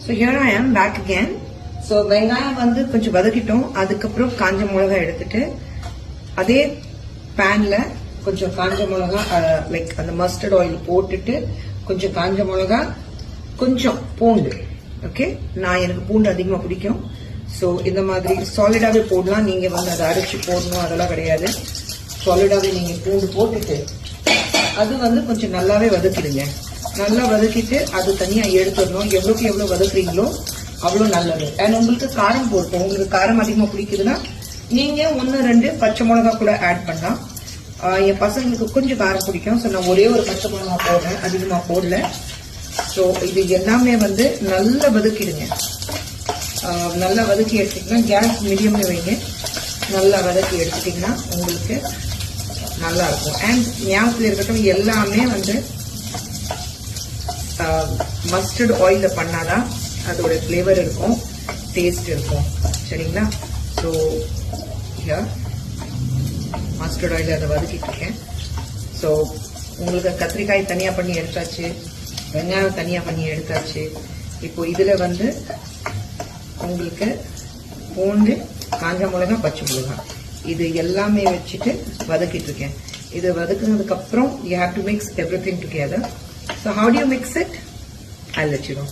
So here I am back again. So வெங்காயம் வந்து கொஞ்சம் வதக்கிட்டோம். அதுக்கப்புறம் காஞ்ச மிளகா எடுத்துட்டு அதே பேன்ல கொஞ்சம் காஞ்ச மிளகா லைக் அந்த மஸ்டர்ட் ஆயில் போட்டுட்டு கொஞ்சம் காஞ்ச மிளகா கொஞ்சம் பூண்டு. ஓகே, எனக்கு பூண்டு அதிகமா பிடிக்கும். ஸோ இந்த மாதிரி சாலிடாவே போடலாம். நீங்க வந்து அதை அரைச்சு போடணும் அதெல்லாம் கிடையாது. சாலிடாவே நீங்க பூண்டு போட்டுட்டு அது வந்து கொஞ்சம் நல்லாவே வதக்கிடுங்க. நல்லா வதக்கிட்டு அது தனியா எடுத்துடணும். எவ்வளவுக்கு எவ்வளவு வதக்குறீங்களோ அவ்வளவு நல்லது. அண்ட் உங்களுக்கு காரம் போட்டோம். உங்களுக்கு காரம் அதிகமா பிடிக்குதுன்னா நீங்க 1-2 பச்சை மிளகா கூட ஆட் பண்ணலாம். என் பசங்களுக்கு கொஞ்சம் காரம் பிடிக்கும். ஸோ நான் ஒரே ஒரு பச்சை மிளகா போடுறேன், அதிகமா போடல. ஸோ இது எல்லாமே வந்து நல்லா வதக்கிடுங்க. நல்லா வதக்கி எடுத்துட்டீங்கன்னா கேஸ் மீடியம்ல வைங்க. நல்லா வதக்கி எடுத்துட்டீங்கன்னா உங்களுக்கு நல்லா இருக்கும். அண்ட் ஞாபகத்தில் இருக்கட்டும், எல்லாமே வந்து மஸ்டர்ட் ஆயில பண்ணாதான் அதோட ஃபிளேவர் இருக்கும், டேஸ்ட் இருக்கும். சரிங்களா? ஸோ மஸ்டர்ட் ஆயில் அதை வதக்கிட்டு இருக்கேன். ஸோ உங்களுக்கு கத்திரிக்காய் தனியா பண்ணி எடுத்தாச்சு, வெங்காயம் தனியா பண்ணி எடுத்தாச்சு. இப்போ இதுல வந்து உங்களுக்கு பூண்டு, காஞ்ச மிளகா, பச்சை மிளகா இது எல்லாமே வச்சுட்டு வதக்கிட்டு இருக்கேன். இது வதக்குனதுக்கு அப்புறம் you have to mix everything together. So how do you mix it? I'll let you know.